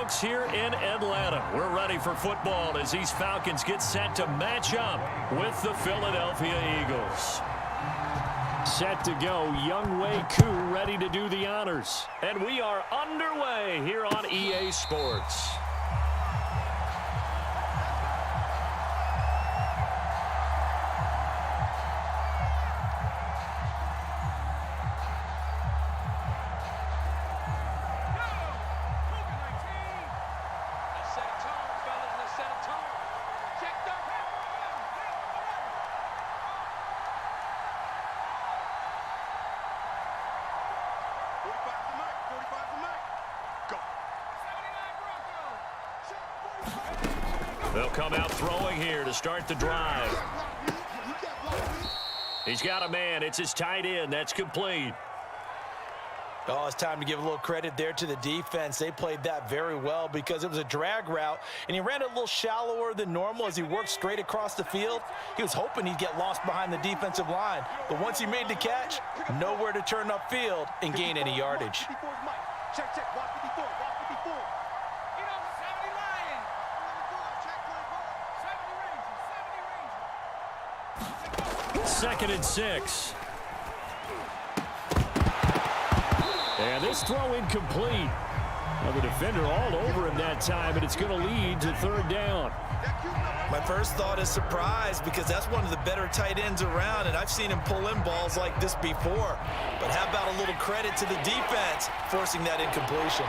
folks, here in Atlanta. We're ready for football as these Falcons get set to match up with the Philadelphia Eagles. Set to go, Younghoe Koo ready to do the honors. And we are underway here on EA Sports. They'll come out throwing here to start the drive. He's got a man. It's his tight end. That's complete. Oh, it's time to give a little credit there to the defense. They played that very well because it was a drag route, and he ran it a little shallower than normal as he worked straight across the field. He was hoping he'd get lost behind the defensive line, but once he made the catch, nowhere to turn upfield and gain any yardage. Check, check, walk 54, walk 54. You know, 70 Lion. Check 24, 70 2nd range, 70 range. and 6. And this throw incomplete. Well, the defender all over him that time, and it's going to lead to 3rd down. My first thought is surprise because that's one of the better tight ends around, and I've seen him pull in balls like this before. But how about a little credit to the defense forcing that incompletion?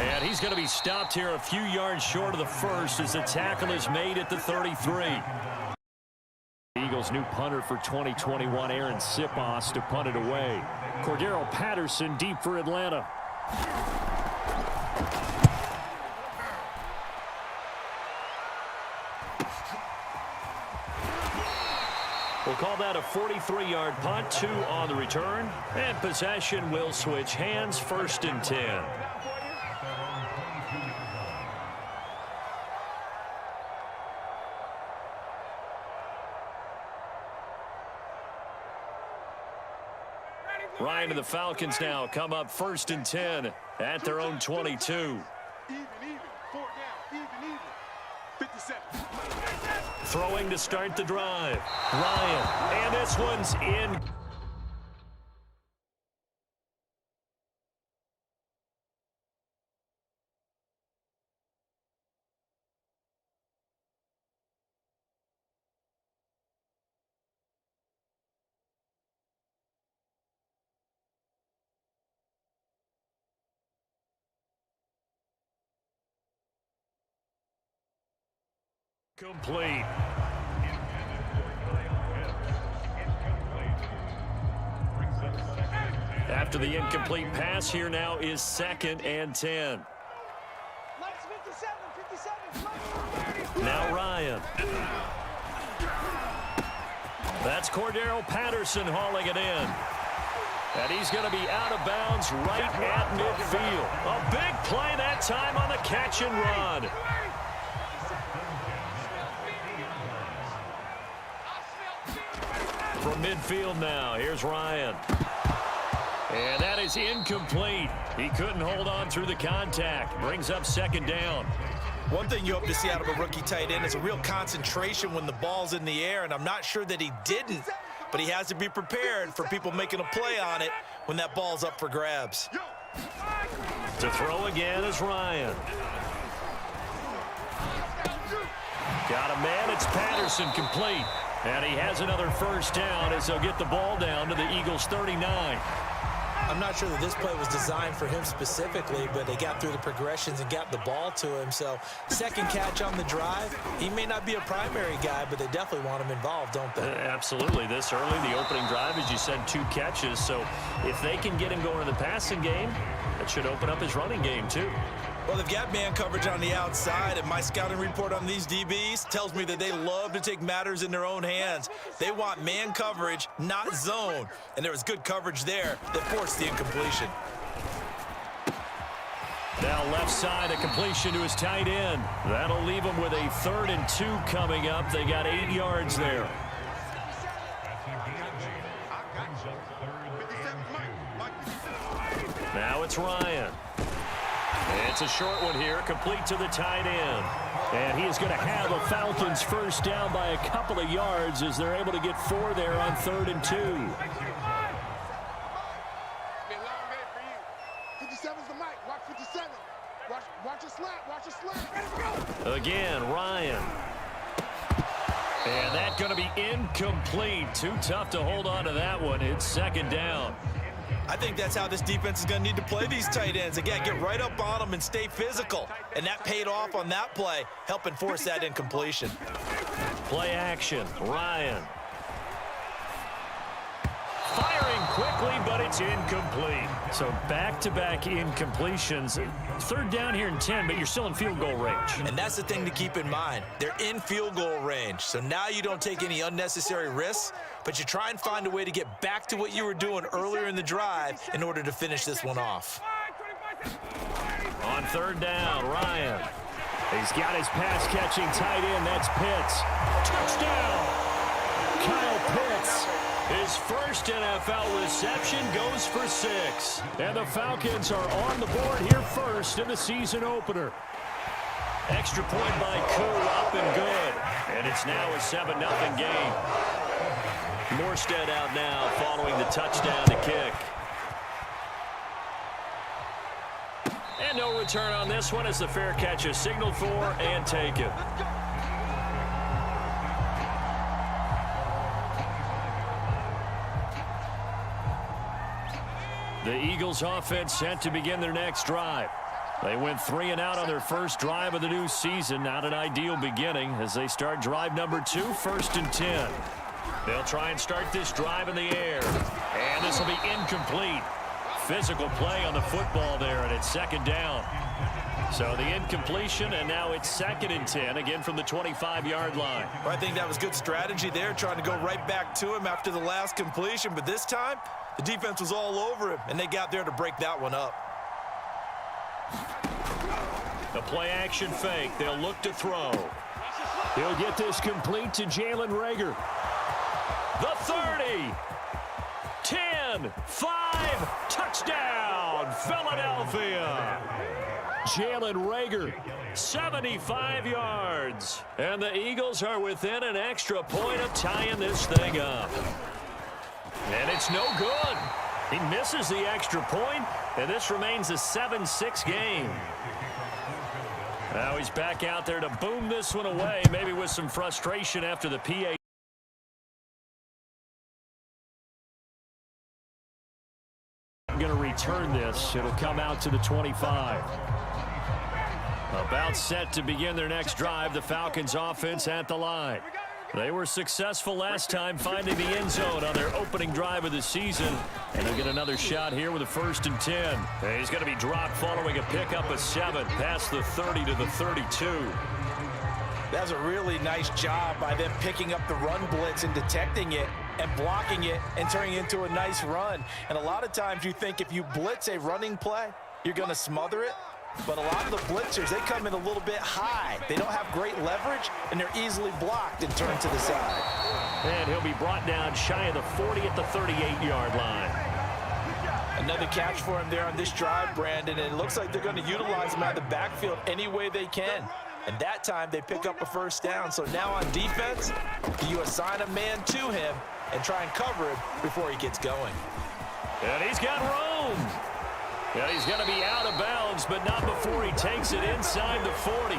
And he's going to be stopped here a few yards short of the first as the tackle is made at the 33. Eagles' new punter for 2021, Aaron Sipos, to punt it away. Cordero Patterson deep for Atlanta. We'll call that a 43-yard punt, 2 on the return. And possession will switch hands, 1st and 10. Ryan and the Falcons now come up 1st and 10 at their own 22. Even, 4 down, even. 57. Throwing to start the drive. Ryan, and this one's in. Complete. After the incomplete pass, here now is 2nd and 10. Now Ryan. That's Cordero Patterson hauling it in. And he's going to be out of bounds right at midfield. A big play that time on the catch and run. From midfield now, here's Ryan. And that is incomplete. He couldn't hold on through the contact. Brings up 2nd down. One thing you hope to see out of a rookie tight end is a real concentration when the ball's in the air, and I'm not sure that he didn't, but he has to be prepared for people making a play on it when that ball's up for grabs. To throw again is Ryan. Got a man, it's Patterson, complete. And he has another 1st down as they'll get the ball down to the Eagles' 39. I'm not sure that this play was designed for him specifically, but they got through the progressions and got the ball to him. So 2nd catch on the drive. He may not be a primary guy, but they definitely want him involved, don't they? Absolutely. This early, the opening drive, as you said, 2 catches. So if they can get him going in the passing game, that should open up his running game too. Well, they've got man coverage on the outside, and my scouting report on these DBs tells me that they love to take matters in their own hands. They want man coverage, not zone. And there was good coverage there that forced the incompletion. Now left side, a completion to his tight end. That'll leave him with a 3rd and 2 coming up. They got 8 yards there. Now it's Ryan. It's a short one here, complete to the tight end. And he is going to have a Falcons first down by a couple of yards as they're able to get 4 there on 3rd and 2. 57's the mic. Watch 57. Watch a slap. Watch a slap. Again, Ryan. And that's going to be incomplete. Too tough to hold on to that one. It's 2nd down. I think that's how this defense is going to need to play these tight ends. Again, get right up on them and stay physical. And that paid off on that play, helping force that incompletion. Play action, Ryan. Firing quickly, but it's incomplete. So back-to-back incompletions. 3rd down here and 10, but you're still in field goal range. And that's the thing to keep in mind. They're in field goal range. So now you don't take any unnecessary risks, but you try and find a way to get back to what you were doing earlier in the drive in order to finish this one off. On 3rd down, Ryan. He's got his pass-catching tight end. That's Pitts. Touchdown! Kyle Pitts. His first NFL reception goes for 6. And the Falcons are on the board here first in the season opener. Extra point by Koo, up and good. And it's now a 7-0 game. Morstead out now following the touchdown to kick. And no return on this one as the fair catch is signaled for and taken. The Eagles offense set to begin their next drive. They went 3 and out on their first drive of the new season. Not an ideal beginning as they start drive number 2, 1st and 10. They'll try and start this drive in the air. And this will be incomplete. Physical play on the football there, and it's 2nd down. So the incompletion, and now it's 2nd and 10, again from the 25-yard line. Well, I think that was good strategy there, trying to go right back to him after the last completion. But this time, the defense was all over him, and they got there to break that one up. The play-action fake. They'll look to throw. He'll get this complete to Jalen Reagor. The 30. 10, 5, touchdown, Philadelphia. Jalen Reagor, 75 yards. And the Eagles are within an extra point of tying this thing up. And it's no good. He misses the extra point, and this remains a 7-6 game. Now he's back out there to boom this one away, maybe with some frustration after the PHI. Going to return this. It'll come out to the 25. About set to begin their next drive. The Falcons offense at the line. They were successful last time finding the end zone on their opening drive of the season. And they'll get another shot here with a 1st and 10. And he's going to be dropped following a pickup of 7 past the 30 to the 32. That was a really nice job by them picking up the run blitz and detecting it and blocking it and turning it into a nice run. And a lot of times you think if you blitz a running play, you're going to smother it. But a lot of the blitzers, they come in a little bit high. They don't have great leverage, and they're easily blocked and turned to the side. And he'll be brought down shy of the 40 at the 38-yard line. Another catch for him there on this drive, Brandon, and it looks like they're going to utilize him out of the backfield any way they can. And that time they pick up a 1st down. So now on defense, you assign a man to him and try and cover him before he gets going. And he's got room. Yeah, he's going to be out of bounds, but not before he takes it inside the 40.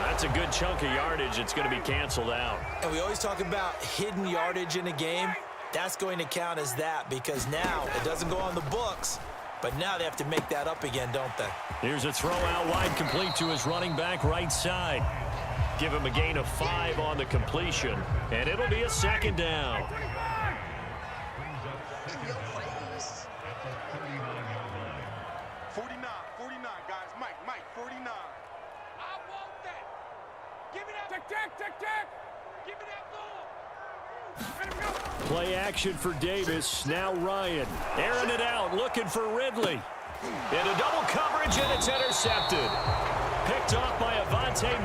That's a good chunk of yardage. It's going to be canceled out. And we always talk about hidden yardage in a game. That's going to count as that because now it doesn't go on the books, but now they have to make that up again, don't they? Here's a throw out wide complete to his running back right side. Give him a gain of 5 on the completion, and it'll be a 2nd down. Play action for Davis. Now Ryan. Airing it out, looking for Ridley. And a double coverage. coverage, and it's intercepted. Picked off by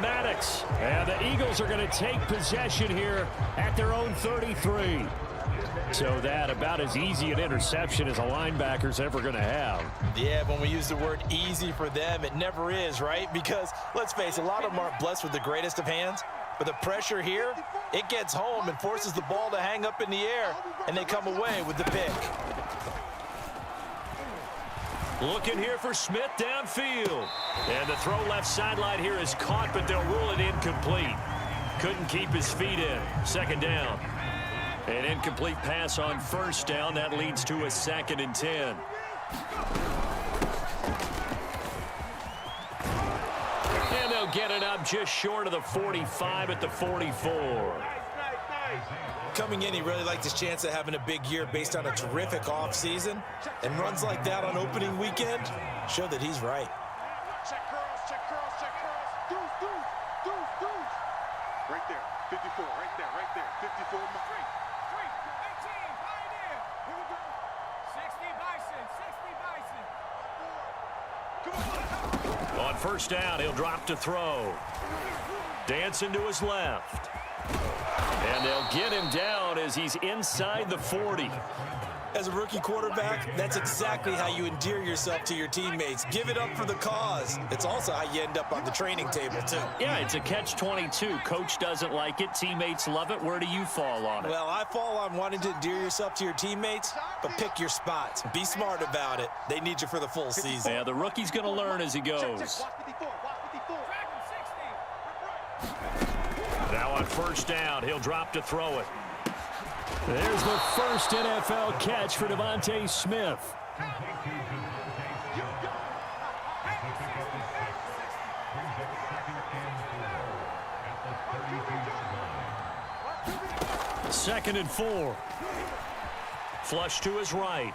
Maddox. And the Eagles are going to take possession here at their own 33. So that about as easy an interception as a linebacker's ever going to have. Yeah, when we use the word easy for them, it never is, right? Because, let's face it, a lot of them aren't blessed with the greatest of hands. But the pressure here, it gets home and forces the ball to hang up in the air. And they come away with the pick. Looking here for Smith downfield. And the throw left sideline here is caught, but they'll rule it incomplete. Couldn't keep his feet in. Second down. An incomplete pass on first down. That leads to a 2nd and 10. And they'll get it up just short of the 45 at the 44. Coming in, he really liked his chance of having a big year based on a terrific offseason. And runs like that on opening weekend show that he's right. Check curls, check curls, check curls. Deuce. Right there, 54, right there, 54. 3, 18, Pioneer. Here we go. 60 Bison. On first down, he'll drop to throw. Dancing to his left. And they'll get him down as he's inside the 40. As a rookie quarterback, that's exactly how you endear yourself to your teammates. Give it up for the cause. It's also how you end up on the training table, too. Yeah, it's a catch-22. Coach doesn't like it. Teammates love it. Where do you fall on it? Well, I fall on wanting to endear yourself to your teammates, but pick your spots. Be smart about it. They need you for the full season. Yeah, the rookie's going to learn as he goes. Watch 54, watch 54. Now on first down, he'll drop to throw it. There's the first NFL catch for Devontae Smith. Second and 4. Flush to his right.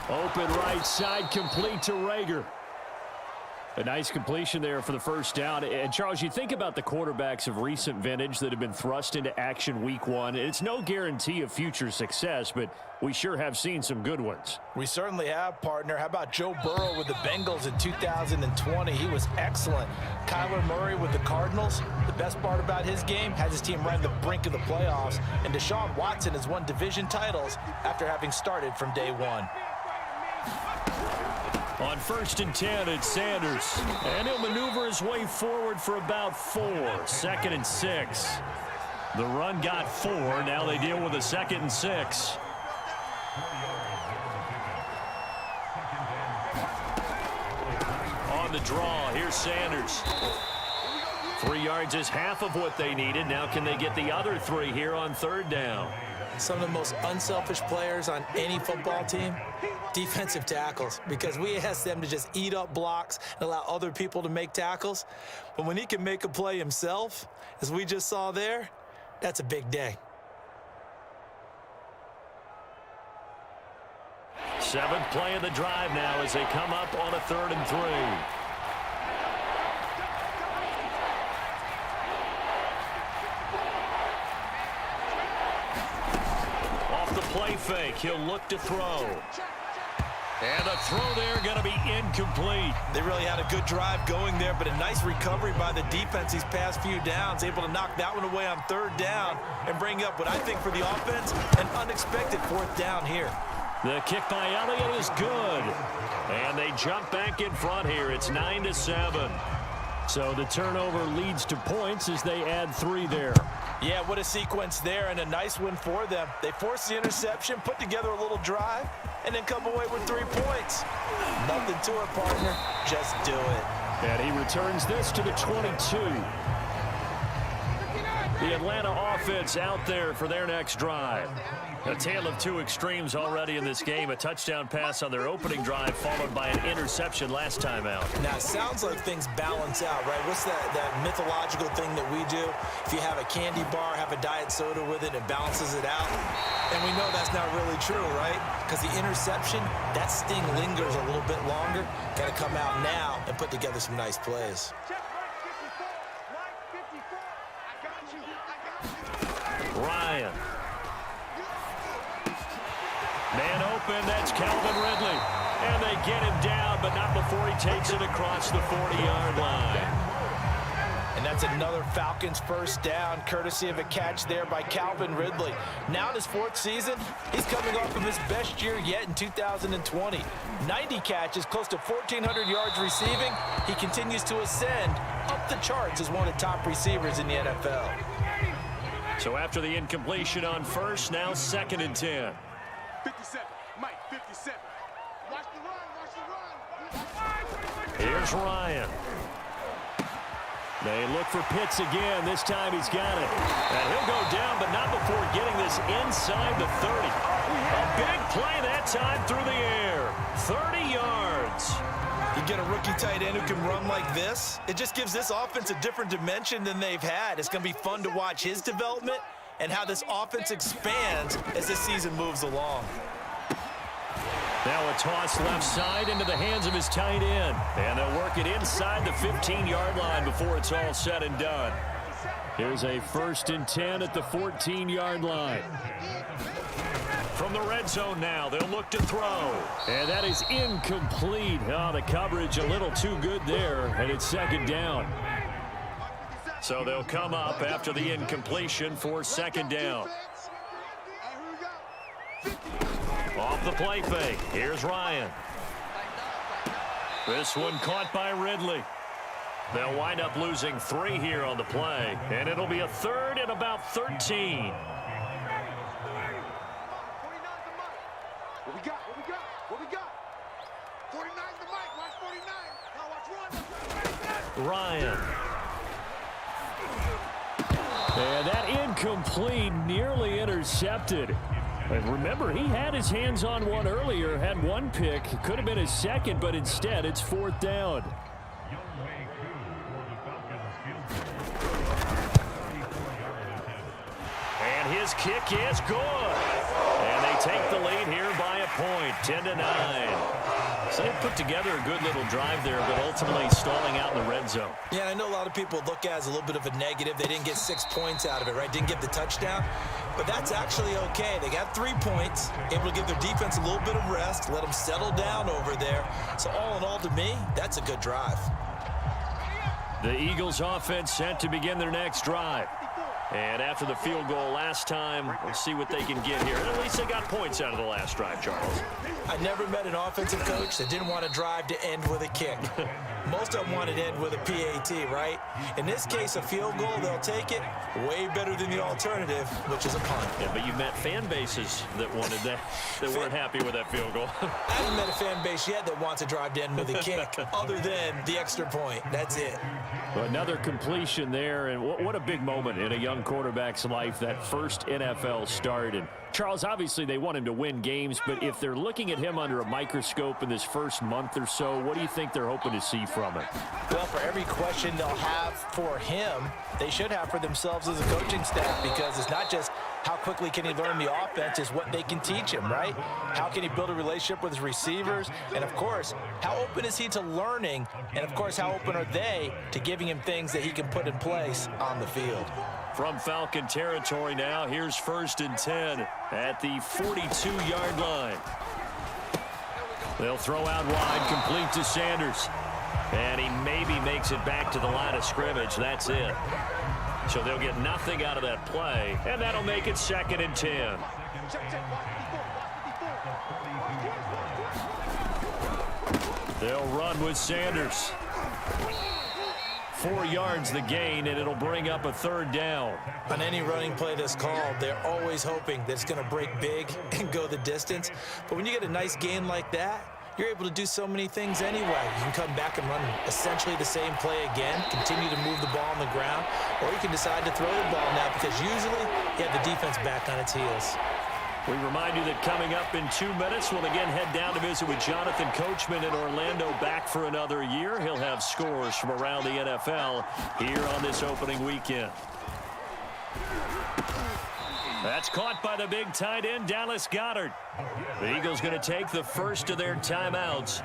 Open right side, complete to Rager. A nice completion there for the first down. And, Charles, you think about the quarterbacks of recent vintage that have been thrust into action week 1. It's no guarantee of future success, but we sure have seen some good ones. We certainly have, partner. How about Joe Burrow with the Bengals in 2020? He was excellent. Kyler Murray with the Cardinals. The best part about his game, has his team right on the brink of the playoffs. And Deshaun Watson has won division titles after having started from day 1. On first and 10, it's Sanders. And he'll maneuver his way forward for about 4. 2nd and 6. The run got 4. Now they deal with a 2nd and 6. On the draw, here's Sanders. 3 yards is half of what they needed. Now can they get the other 3 here on third down? Some of the most unselfish players on any football team, defensive tackles, because we ask them to just eat up blocks and allow other people to make tackles. But when he can make a play himself, as we just saw there, that's a big day. 7th play of the drive now as they come up on a 3rd and 3. Play fake. He'll look to throw. And a throw there going to be incomplete. They really had a good drive going there, but a nice recovery by the defense these past few downs, able to knock that one away on 3rd down and bring up what I think for the offense, an unexpected 4th down here. The kick by Elliott is good. And they jump back in front here. It's 9-7. So the turnover leads to points as they add 3 there. Yeah, what a sequence there, and a nice win for them. They forced the interception, put together a little drive, and then come away with 3 points. Nothing to it, partner. Just do it. And he returns this to the 22. The Atlanta offense out there for their next drive. A tale of 2 extremes already in this game. A touchdown pass on their opening drive followed by an interception last time out. Now, it sounds like things balance out, right? What's that mythological thing that we do? If you have a candy bar, have a diet soda with it, it balances it out. And we know that's not really true, right? Because the interception, that sting lingers a little bit longer. Got to come out now and put together some nice plays. Ryan. Man open, that's Calvin Ridley. And they get him down, but not before he takes it across the 40-yard line. And that's another Falcons first down, courtesy of a catch there by Calvin Ridley. Now in his 4th season, he's coming off of his best year yet in 2020. 90 catches, close to 1,400 yards receiving. He continues to ascend up the charts as one of the top receivers in the NFL. So after the incompletion on first, now 2nd and 10. 57, Mike, 57. Watch the run, watch the run. Here's Ryan. They look for Pitts again. This time he's got it. And he'll go down, but not before getting this inside the 30. A big play that time through the air. 30 yards. You get a rookie tight end who can run like this, it just gives this offense a different dimension than they've had. It's going to be fun to watch his development and how this offense expands as this season moves along. Now a toss left side into the hands of his tight end. And they'll work it inside the 15-yard line before it's all said and done. Here's a 1st and 10 at the 14-yard line. From the red zone now, they'll look to throw. And that is incomplete. Oh, the coverage a little too good there, and it's 2nd down. So they'll come up after the incompletion for 2nd down. Off the play fake. Here's Ryan. This one caught by Ridley. They'll wind up losing 3 here on the play, and it'll be a 3rd and about 13. What we got? What we got? What we got? 49's the mic. Watch 49. Now watch Ryan. And that incomplete, nearly intercepted. And remember, he had his hands on one earlier, had one pick. Could have been his 2nd, but instead it's 4th down. And his kick is good. And they take the lead here by a point, 10-9. So they put together a good little drive there, but ultimately stalling out in the red zone. Yeah, I know a lot of people look at it as a little bit of a negative. They didn't get 6 points out of it, right? Didn't get the touchdown. But that's actually okay. They got 3 points, able to give their defense a little bit of rest, let them settle down over there. So all in all, to me, that's a good drive. The Eagles offense set to begin their next drive. And after the field goal last time, we'll see what they can get here. And at least they got points out of the last drive, Charles. I never met an offensive coach that didn't want to drive to end with a kick. Most of them wanted to end with a PAT, right? In this case, a field goal, they'll take it. Way better than the alternative, which is a punt. Yeah, but you've met fan bases that wanted that, that weren't happy with that field goal. I haven't met a fan base yet that wants to drive to end with a kick, other than the extra point. That's it. Well, another completion there, and what a big moment in a young quarterback's life, that first NFL start. And Charles, obviously they want him to win games, but if they're looking at him under a microscope in this first month or so, what do you think they're hoping to see from him? Well, for every question they'll have for him, they should have for themselves as a coaching staff, because it's not just how quickly can he learn the offense, is what they can teach him, right? How can he build a relationship with his receivers? And, of course, how open is he to learning? And, of course, how open are they to giving him things that he can put in place on the field? From Falcon territory now, here's 1st and 10 at the 42-yard line. They'll throw out wide, complete to Sanders. And he maybe makes it back to the line of scrimmage. That's it. So they'll get nothing out of that play, and that'll make it 2nd and 10. They'll run with Sanders. 4 yards the gain, and it'll bring up a 3rd down. On any running play that's called, they're always hoping that it's going to break big and go the distance. But when you get a nice gain like that, you're able to do so many things anyway. You can come back and run essentially the same play again, continue to move the ball on the ground, or you can decide to throw the ball now, because usually you have the defense back on its heels. We remind you that coming up in 2 minutes, we'll again head down to visit with Jonathan Coachman in Orlando, back for another year. He'll have scores from around the NFL here on this opening weekend. That's caught by the big tight end, Dallas Goedert. The Eagles going to take the first of their timeouts.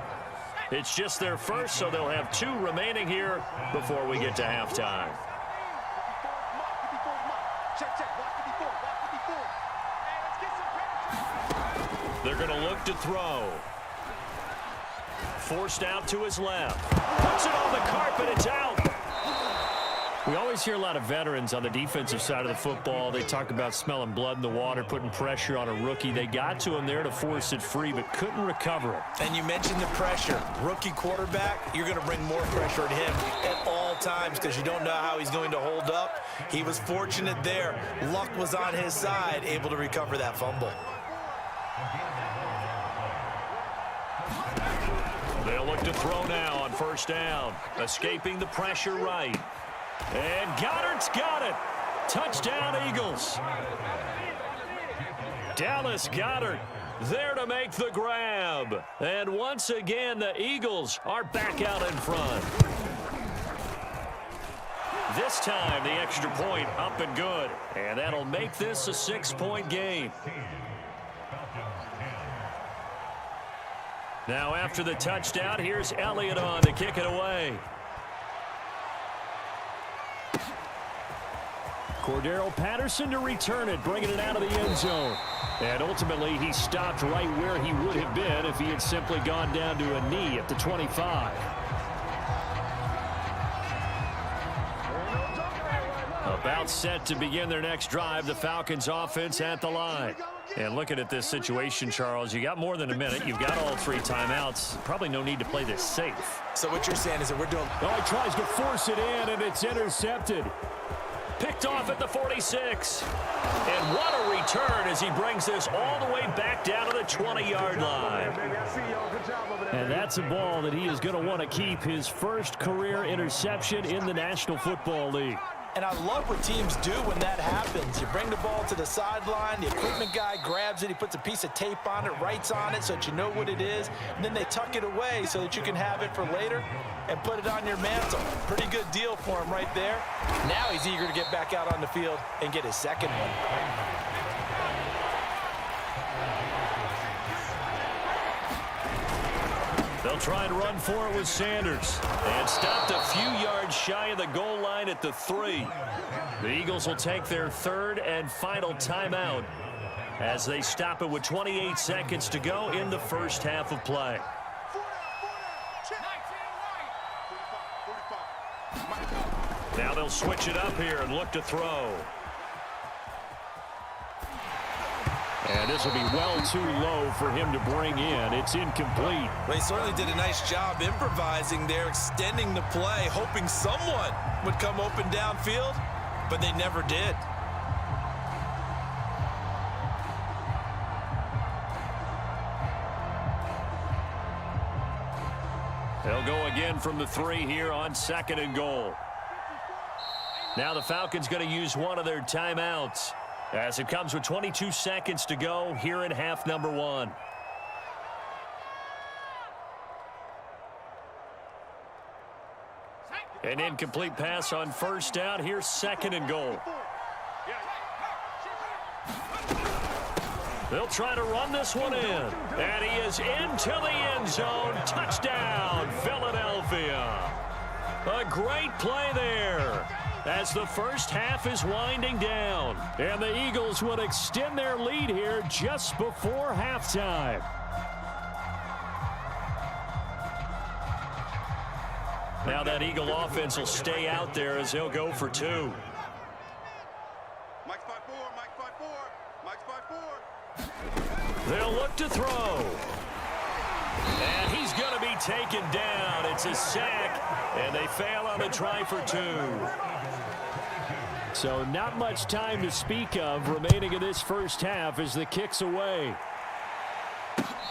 It's just their first, so they'll have 2 remaining here before we get to halftime. They're going to look to throw. forced out to his left. Puts it on the carpet. It's out. We always hear a lot of veterans on the defensive side of the football. They talk about smelling blood in the water, putting pressure on a rookie. They got to him there to force it free, but couldn't recover it. And you mentioned the pressure. Rookie quarterback, you're going to bring more pressure at him at all times because you don't know how he's going to hold up. He was fortunate there. Luck was on his side, able to recover that fumble. They'll look to throw now on first down. Escaping the pressure right. And Goddard's got it. Touchdown, Eagles. Dallas Goedert there to make the grab. And once again, the Eagles are back out in front. This time, the extra point up and good. And that'll make this a 6-point game. Now after the touchdown, here's Elliott on to kick it away. Cordero Patterson to return it, bringing it out of the end zone. And ultimately, he stopped right where he would have been if he had simply gone down to a knee at the 25. About set to begin their next drive, the Falcons offense at the line. And looking at this situation, Charles, you got more than a minute. You've got all 3 timeouts. Probably no need to play this safe. So what you're saying is that we're doing... Oh, he tries to force it in, and it's intercepted. Picked off at the 46. And what a return as he brings this all the way back down to the 20-yard line. And that's a ball that he is going to want to keep, his first career interception in the National Football League. And I love what teams do when that happens. You bring the ball to the sideline, the equipment guy grabs it, he puts a piece of tape on it, writes on it so that you know what it is, and then they tuck it away so that you can have it for later and put it on your mantle. Pretty good deal for him right there. Now he's eager to get back out on the field and get his second one. They'll try and run for it with Sanders. And stopped a few yards shy of the goal line at the 3. The Eagles will take their 3rd and final timeout as they stop it with 28 seconds to go in the first half of play. Now they'll switch it up here and look to throw. And this will be well too low for him to bring in. It's incomplete. Well, he certainly did a nice job improvising there, extending the play, hoping someone would come open downfield, but they never did. They'll go again from the 3 here on 2nd and goal. Now the Falcons going to use one of their timeouts, as it comes with 22 seconds to go here in half number 1. An incomplete pass on first down. Here's 2nd and goal. They'll try to run this one in. And he is into the end zone. Touchdown, Philadelphia. A great play there as the first half is winding down. And the Eagles will extend their lead here just before halftime. Now that Eagle offense will stay out there as they'll go for 2. Mike's 5-4, Mike's 5-4, Mike's 5-4. They'll look to throw. And he's going to be taken down. It's a sack, and they fail on the try for 2. So not much time to speak of remaining in this first half as the kick's away.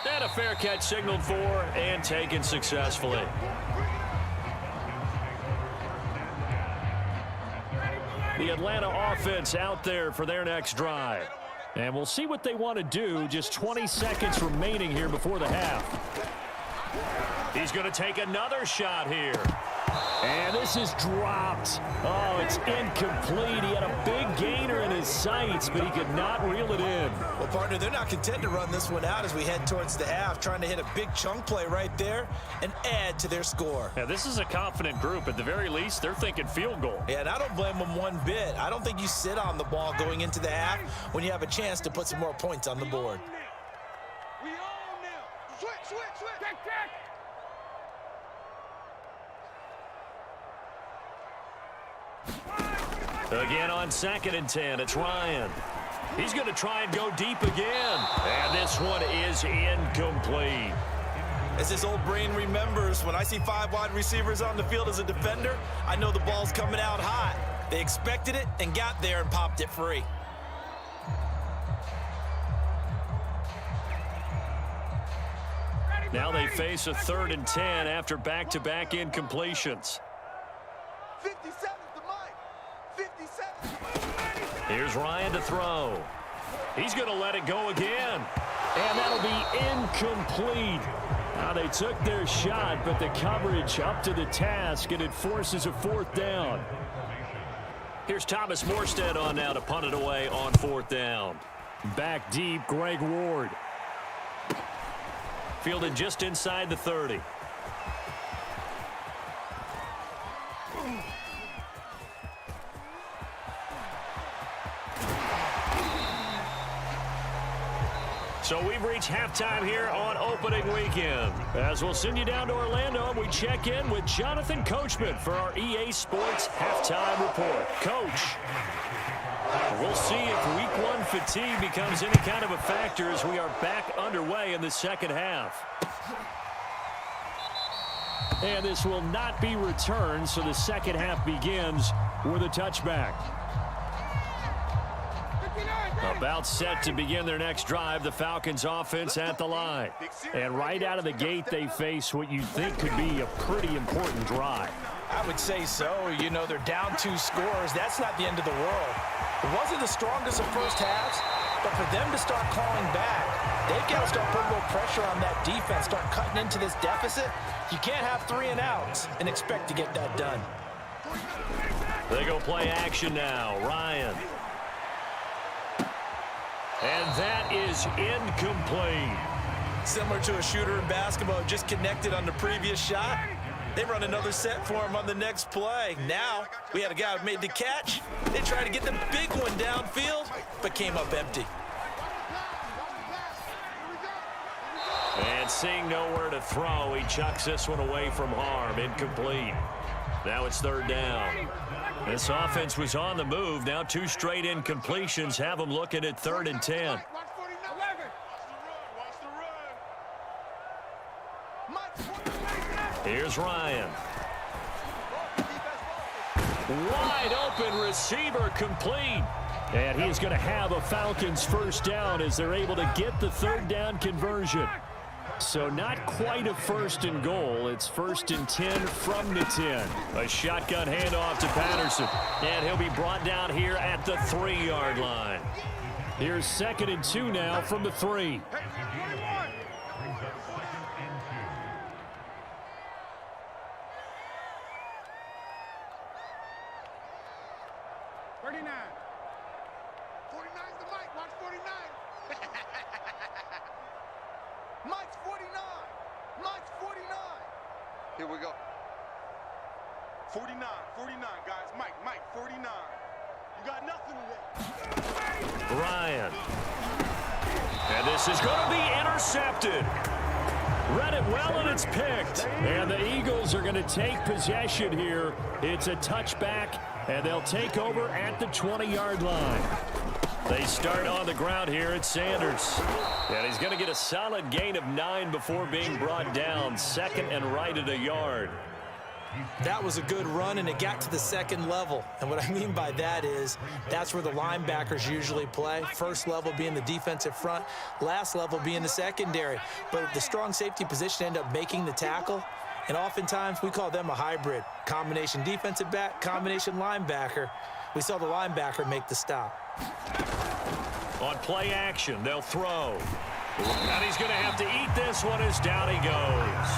And a fair catch signaled for and taken successfully. The Atlanta offense out there for their next drive. And we'll see what they want to do. Just 20 seconds remaining here before the half. He's going to take another shot here. And this is dropped. Oh, it's incomplete. He had a big gainer in his sights, but he could not reel it in. Well, partner, they're not content to run this one out as we head towards the half, trying to hit a big chunk play right there and add to their score. Yeah, this is a confident group. At the very least, they're thinking field goal. Yeah, and I don't blame them one bit. I don't think you sit on the ball going into the half when you have a chance to put some more points on the board. We own them. Switch. Again on 2nd and 10, it's Ryan. He's going to try and go deep again. And this one is incomplete. As his old brain remembers, when I see 5 wide receivers on the field as a defender, I know the ball's coming out hot. They expected it and got there and popped it free. Now they face a 3rd and 10 after back-to-back incompletions. 57 to Mike. 57. Here's Ryan to throw. He's going to let it go again. And that'll be incomplete. Now they took their shot, but the coverage up to the task, and it forces a 4th down. Here's Thomas Morstead on now to punt it away on 4th down. Back deep, Greg Ward. Fielded just inside the 30. So we've reached halftime here on opening weekend. As we'll send you down to Orlando, and we check in with Jonathan Coachman for our EA Sports Halftime Report. Coach, we'll see if Week 1 fatigue becomes any kind of a factor as we are back underway in the second half. And this will not be returned, so the second half begins with a touchback. About set to begin their next drive, the Falcons offense at the line. And right out of the gate, they face what you think could be a pretty important drive. I would say so. You know, they're down 2 scores. That's not the end of the world. It wasn't the strongest of first halves, but for them to start clawing back, they've got to start putting a little pressure on that defense, start cutting into this deficit. You can't have 3 and outs and expect to get that done. They go play action now. Ryan. And that is incomplete. Similar to a shooter in basketball, just connected on the previous shot. They run another set for him on the next play. Now, we had a guy who made the catch. They tried to get the big one downfield, but came up empty. And seeing nowhere to throw, he chucks this one away from harm. Incomplete. Now it's 3rd down. This offense was on the move. Now 2 straight incompletions have them looking at 3rd and 10. Here's Ryan. Wide open receiver complete. And he's going to have a Falcons 1st down as they're able to get the 3rd down conversion. So not quite a 1st and goal. It's 1st and 10 from the 10. A shotgun handoff to Patterson. And he'll be brought down here at the 3-yard line. Here's 2nd and 2 now from the 3. Here we go. 49, guys. Mike, 49. You got nothing today. Ryan. And this is going to be intercepted. Read it well, and it's picked. And the Eagles are going to take possession here. It's a touchback, and they'll take over at the 20-yard line. They start on the ground here at Sanders. And he's going to get a solid gain of 9 before being brought down. 2nd and right at a yard. That was a good run, and it got to the 2nd level. And what I mean by that is that's where the linebackers usually play. 1st level being the defensive front, last level being the secondary. But the strong safety position ended up making the tackle. And oftentimes we call them a hybrid. Combination defensive back, combination linebacker. We saw the linebacker make the stop. On play action, they'll throw. And he's going to have to eat this one as down he goes.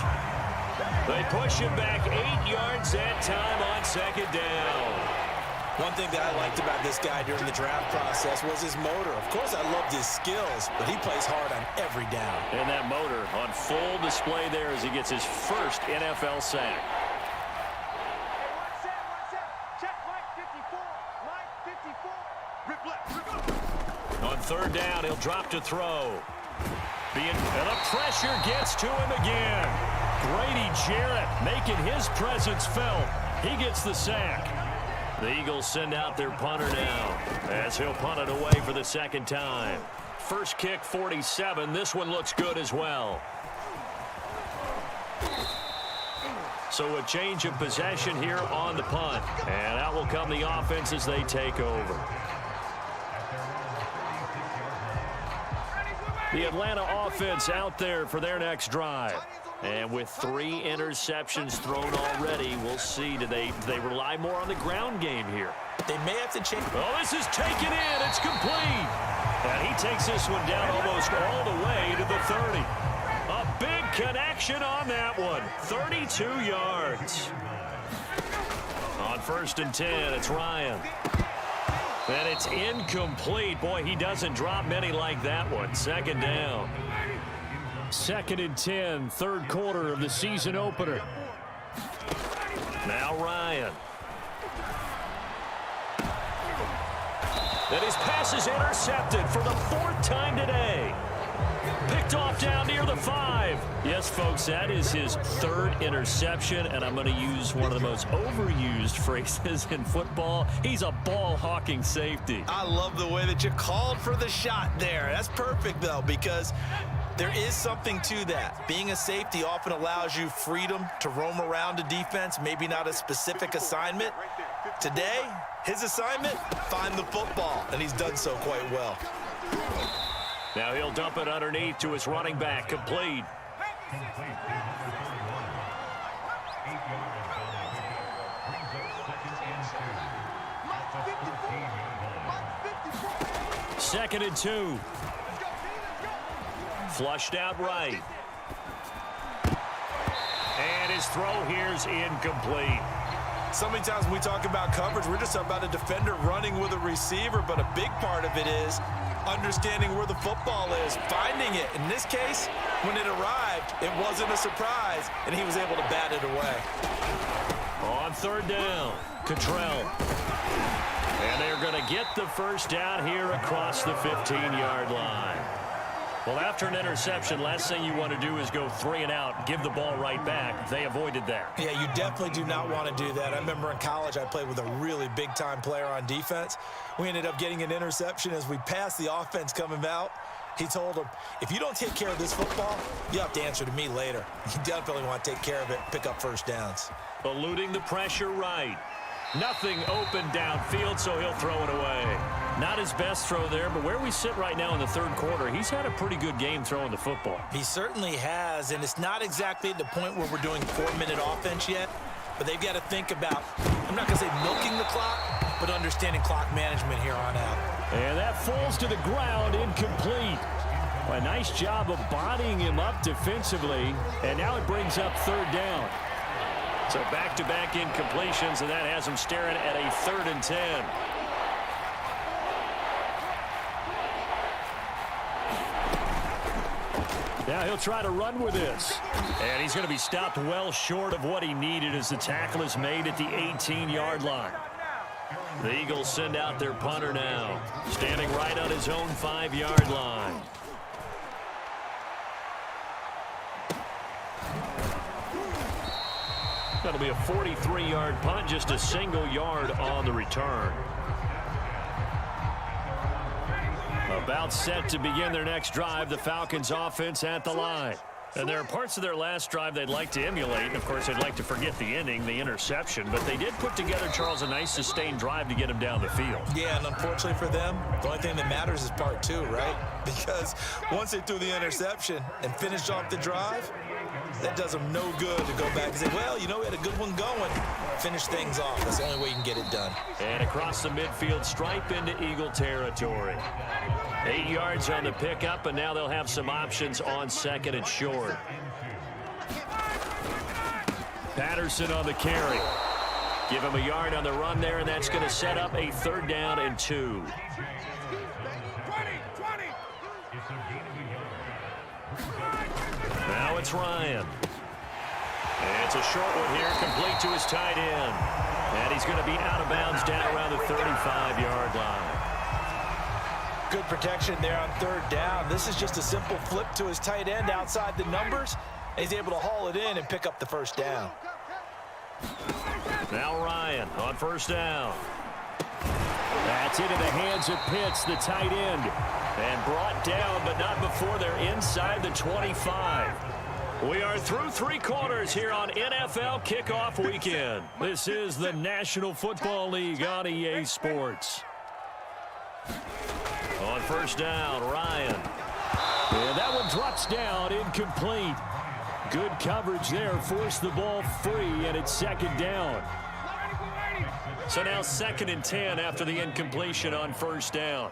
They push him back 8 yards that time on 2nd down. One thing that I liked about this guy during the draft process was his motor. Of course, I loved his skills, but he plays hard on every down. And that motor on full display there as he gets his first NFL sack. On 3rd down, he'll drop to throw. And the pressure gets to him again. Grady Jarrett making his presence felt. He gets the sack. The Eagles send out their punter now as he'll punt it away for the second time. First kick, 47. This one looks good as well. So a change of possession here on the punt. And out will come the offense as they take over. The Atlanta offense out there for their next drive. And with 3 interceptions thrown already, we'll see. Do they rely more on the ground game here? They may have to change. Oh, this is taken in. It's complete. And he takes this one down almost all the way to the 30. A big connection on that one. 32 yards. On 1st and 10, it's Ryan. And it's incomplete. Boy, he doesn't drop many like that one. Second down. 2nd and 10, third quarter of the season opener. Now Ryan. And his pass is intercepted for the 4th time today. Picked off down near the 5. Yes, folks, that is his 3rd interception, and I'm going to use one of the most overused phrases in football. He's a ball-hawking safety. I love the way that you called for the shot there. That's perfect, though, because there is something to that. Being a safety often allows you freedom to roam around a defense, maybe not a specific assignment. Today, his assignment, find the football, and he's done so quite well. Now he'll dump it underneath to his running back, complete. Second and 2. Flushed out right. And his throw here's incomplete. So many times when we talk about coverage, we're just talking about a defender running with a receiver, but a big part of it is understanding where the football is, finding it. In this case, when it arrived, it wasn't a surprise, and he was able to bat it away. On 3rd down, Cottrell. And they're going to get the first down here across the 15-yard line. Well, after an interception, last thing you want to do is go 3 and out, give the ball right back. They avoided that. Yeah, you definitely do not want to do that. I remember in college I played with a really big-time player on defense. We ended up getting an interception as we passed the offense coming out. He told him, if you don't take care of this football, you have to answer to me later. You definitely want to take care of it, pick up first downs. Eluding the pressure right. Nothing open downfield, so he'll throw it away. Not his best throw there, but where we sit right now in the 3rd quarter, he's had a pretty good game throwing the football. He certainly has, and it's not exactly at the point where we're doing 4-minute offense yet, but they've got to think about, I'm not going to say milking the clock, but understanding clock management here on out. And that falls to the ground, incomplete. A nice job of bodying him up defensively, and now it brings up 3rd down. So back-to-back incompletions, and that has him staring at a 3rd and 10. Now he'll try to run with this. And he's going to be stopped well short of what he needed as the tackle is made at the 18-yard line. The Eagles send out their punter now, standing right on his own 5-yard line. That'll be a 43-yard punt, just a single yard on the return. About set to begin their next drive, the Falcons offense at the line. And there are parts of their last drive they'd like to emulate. And, of course, they'd like to forget the ending, the interception. But they did put together, Charles, a nice sustained drive to get him down the field. Yeah, and unfortunately for them, the only thing that matters is part 2, right? Because once they threw the interception and finished off the drive, that does them no good to go back and say, well, you know, we had a good one going. Finish things off. That's the only way you can get it done. And across the midfield, stripe into Eagle territory. 8 yards on the pickup, and now they'll have some options on 2nd and short. Patterson on the carry. Give him a yard on the run there, and that's going to set up a 3rd down and 2. Now it's Ryan. And it's a short one here, complete to his tight end. And he's going to be out of bounds down around the 35-yard line. Good protection there on 3rd down. This is just a simple flip to his tight end outside the numbers. And he's able to haul it in and pick up the first down. Now Ryan on first down. That's into the hands of Pitts, the tight end. And brought down, but not before they're inside the 25. We are through 3 quarters here on NFL Kickoff Weekend. This is the National Football League on EA Sports. On first down, Ryan. And that one drops down, incomplete. Good coverage there, forced the ball free, and it's second down. So now 2nd and 10 after the incompletion on first down.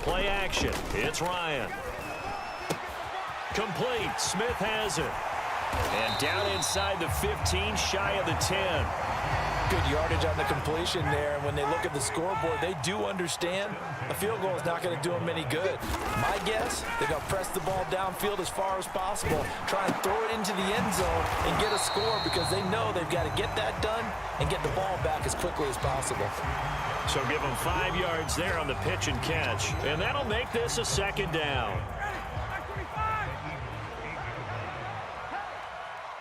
Play action. It's Ryan. Complete. Smith has it. And down inside the 15, shy of the 10. Good yardage on the completion there. And when they look at the scoreboard, they do understand a field goal is not going to do them any good. My guess, they're going to press the ball downfield as far as possible, try and throw it into the end zone and get a score because they know they've got to get that done and get the ball back as quickly as possible. So give them 5 yards there on the pitch and catch. And that'll make this a second down.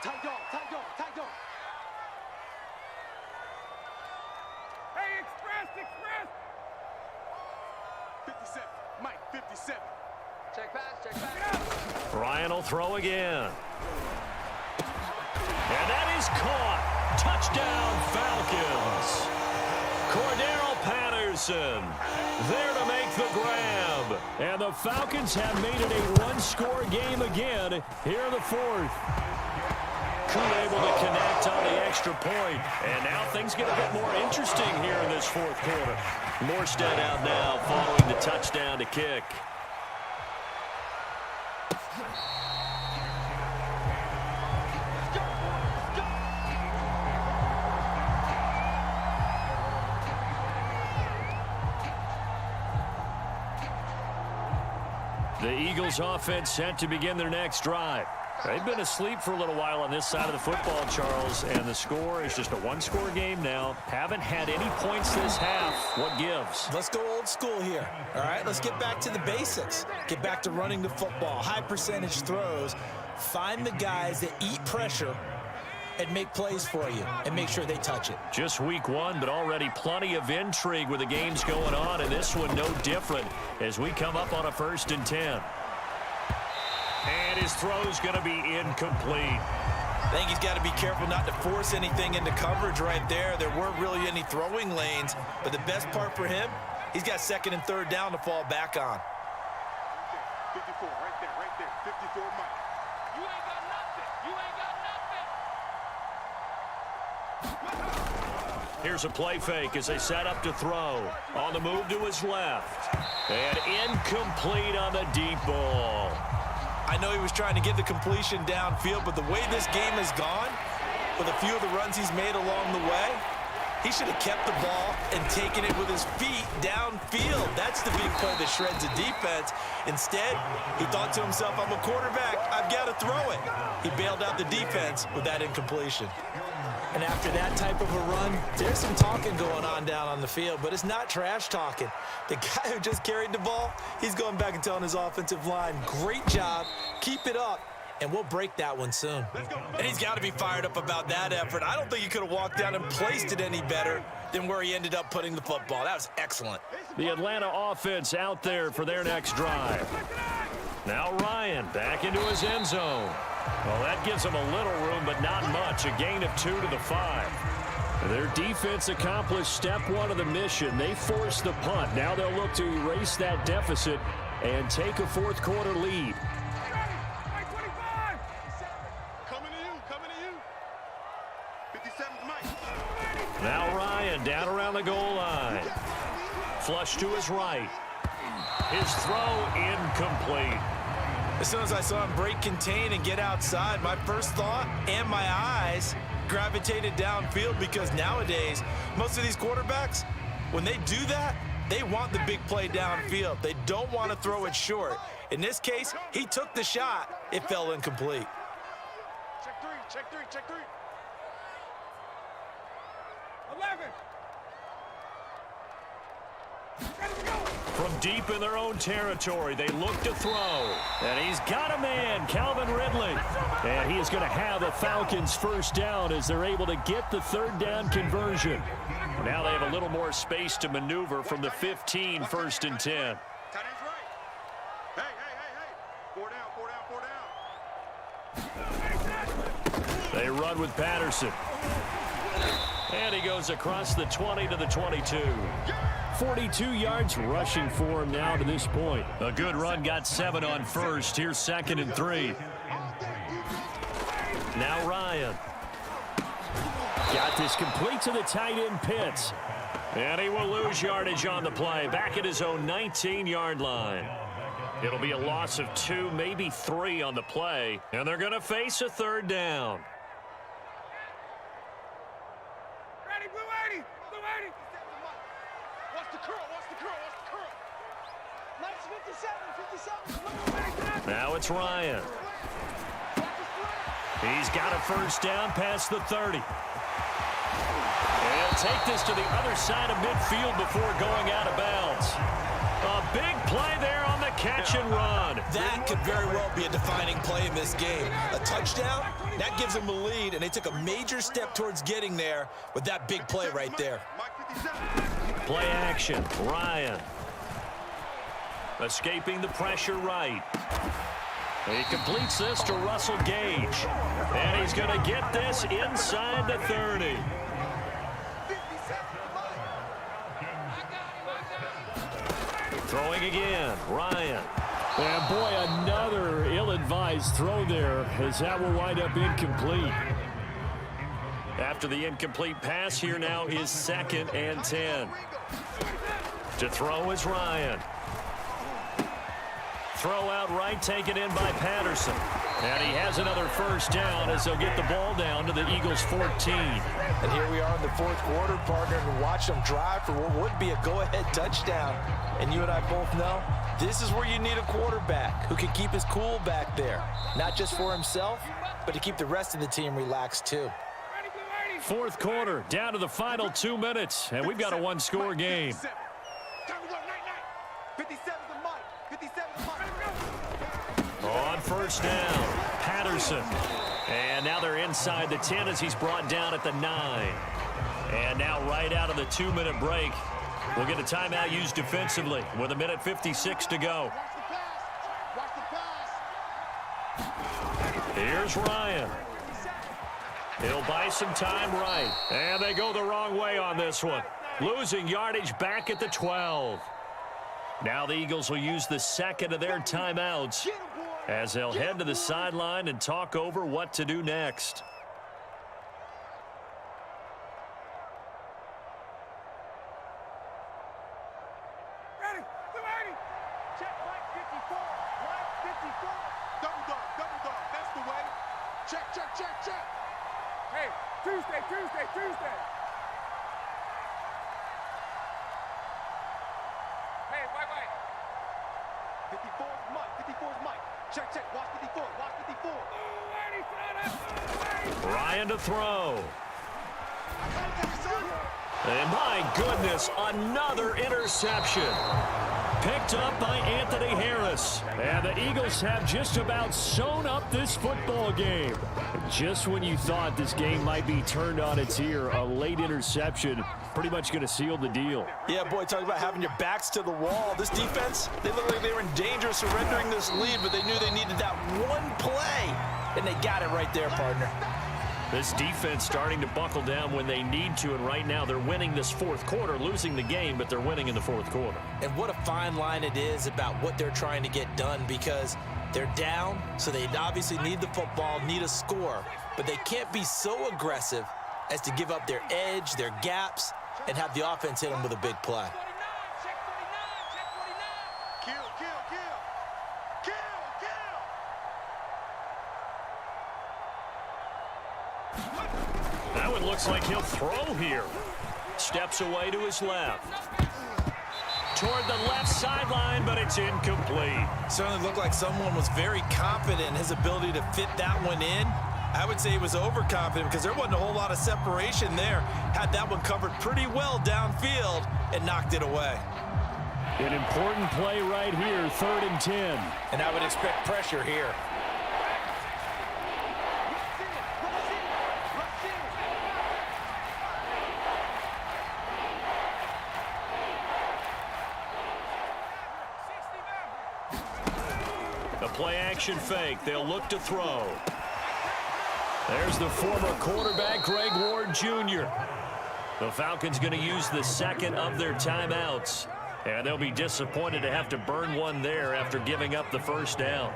Tight dog, tight dog, tight dog. Hey, express. 57, Mike, 57. Check pass. Ryan will throw again. And that is caught. Touchdown, Falcons. Cordero Patterson there to make the grab. And the Falcons have made it a 1-score game again here in the 4th. Koo able to connect on the extra point. And now things get a bit more interesting here in this 4th quarter. Morstead out now following the touchdown to kick. The Eagles offense set to begin their next drive. They've been asleep for a little while on this side of the football, Charles, and the score is just a 1-score game now. Haven't had any points this half. What gives? Let's go old school here. All right, let's get back to the basics. Get back to running the football, high percentage throws. Find the guys that eat pressure and make plays for you and make sure they touch it. Just week 1, but already plenty of intrigue with the games going on, and this one no different as we come up on a 1st and 10. And his throw's going to be incomplete. I think he's got to be careful not to force anything into coverage right there. There weren't really any throwing lanes, but the best part for him, he's got 2nd and 3rd down to fall back on. 54, right there. 54, Mike. You ain't got nothing. You ain't got nothing. Here's a play fake as they set up to throw. On the move to his left. And incomplete on the deep ball. I know he was trying to get the completion downfield, but the way this game has gone, with a few of the runs he's made along the way, he should have kept the ball and taken it with his feet downfield. That's the big play that shreds the defense. Instead, he thought to himself, I'm a quarterback, I've got to throw it. He bailed out the defense with that incompletion. And after that type of a run, there's some talking going on down on the field, but it's not trash talking. The guy who just carried the ball, he's going back and telling his offensive line, great job, keep it up, and we'll break that one soon. And he's got to be fired up about that effort. I don't think he could have walked down and placed it any better than where he ended up putting the football. That was excellent. The Atlanta offense out there for their next drive. Now Ryan back into his end zone. Well, that gives them a little room, but not much. A gain of 2 to the 5. Their defense accomplished step 1 of the mission. They forced the punt. Now they'll look to erase that deficit and take a 4th quarter lead. Coming to you. 57, Mike. Now Ryan down around the goal line. Flush to his right. His throw incomplete. As soon as I saw him break contain and get outside, my first thought and my eyes gravitated downfield because nowadays, most of these quarterbacks, when they do that, they want the big play downfield. They don't want to throw it short. In this case, he took the shot. It fell incomplete. Check three. 11. From deep in their own territory, they look to throw. And he's got a man, Calvin Ridley. And he is going to have a Falcons first down as they're able to get the third down conversion. Now they have a little more space to maneuver from the 15, 1st and 10. Tight end's right. Hey. 4 down. They run with Patterson. And he goes across the 20 to the 22. 42 yards rushing for him now to this point. A good run, got 7 on first. Here's 2nd and 3. Now Ryan. Got this complete to the tight end Pitts. And he will lose yardage on the play. Back at his own 19-yard line. It'll be a loss of 2, maybe 3 on the play. And they're going to face a third down. Ready, blue 80. Watch the curl. Nice 57. Now it's Ryan. He's got a first down past the 30. He'll take this to the other side of midfield before going out of bounds. A big play there on the catch and run. That could very well be a defining play in this game. A touchdown, that gives them a lead, and they took a major step towards getting there with that big play right there. Play action, Ryan. Escaping the pressure right. He completes this to Russell Gage. And he's going to get this inside the 30. Throwing again, Ryan. And boy, another ill-advised throw there as that will wind up incomplete. After the incomplete pass, here now is 2nd and 10. To throw is Ryan. Throw out right, taken in by Patterson. And he has another first down as they'll get the ball down to the Eagles' 14. And here we are in the 4th quarter, partner, and watch them drive for what would be a go-ahead touchdown. And you and I both know this is where you need a quarterback who can keep his cool back there. Not just for himself, but to keep the rest of the team relaxed too. 4th quarter, down to the final 2 minutes, and we've got a one-score game. Time to go, night. 57's the mic. 57's the mic. On first down, Patterson. And now they're inside the 10 as he's brought down at the 9. And now right out of the 2-minute break, we'll get a timeout used defensively with 1:56 to go. Watch the pass. Here's Ryan. He'll buy some time right. And they go the wrong way on this one. Losing yardage back at the 12. Now the Eagles will use the 2nd of their timeouts as they'll head to the sideline and talk over what to do next. Ready, 280. Check, right 54. Right 54. Double dog. That's the way. Check. Hey, Tuesday. Hey, wait. 54's Mike. Check. Watch 54. Ryan to throw. And my goodness, another interception. Picked up by Anthony Harris. And the Eagles have just about sewn up this football game. Just when you thought this game might be turned on its ear, a late interception pretty much going to seal the deal. Yeah, boy, talk about having your backs to the wall. This defense, they looked like they were in danger of surrendering this lead, but they knew they needed that one play, and they got it right there, partner. This defense starting to buckle down when they need to, and right now they're winning this 4th quarter, losing the game, but they're winning in the 4th quarter. And what a fine line it is about what they're trying to get done, because they're down, so they obviously need the football, need a score, but they can't be so aggressive as to give up their edge, their gaps, and have the offense hit them with a big play. Kill. That one looks like he'll throw here. Steps away to his left. Toward the left sideline, but it's incomplete. Certainly looked like someone was very confident in his ability to fit that one in. I would say he was overconfident because there wasn't a whole lot of separation there. Had that one covered pretty well downfield and knocked it away. An important play right here, 3rd and 10. And I would expect pressure here. A play-action fake. They'll look to throw. There's the former quarterback, Greg Ward Jr. The Falcons going to use the second of their timeouts. And they'll be disappointed to have to burn one there after giving up the first down.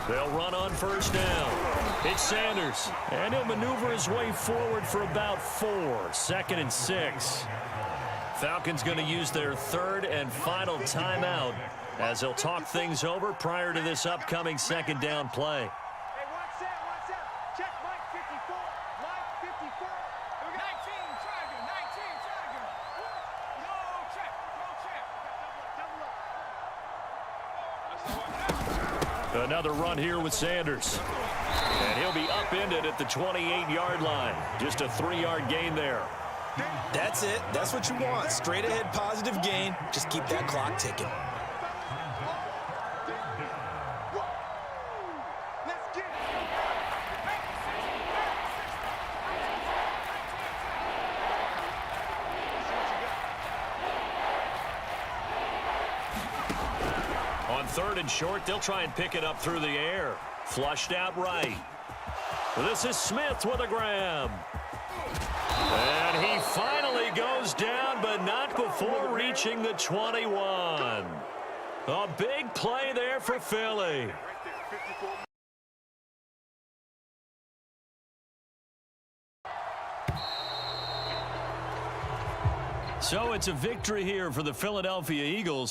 They'll run on first down. It's Sanders. And he'll maneuver his way forward for about 4. 2nd and 6. Falcons going to use their 3rd and final timeout as they'll talk things over prior to this upcoming 2nd down play. Hey, watch out. Check Mike 54. Mike 54. 19, triangle. 19, triangle. No check. Double up. Another run here with Sanders. And he'll be upended at the 28-yard line. Just a 3-yard gain there. That's it. That's what you want. Straight ahead positive gain. Just keep that clock ticking. On 3rd and short, they'll try and pick it up through the air. Flushed out right. This is Smith with a grab. And he finally goes down, but not before reaching the 21. A big play there for Philly. So it's a victory here for the Philadelphia Eagles.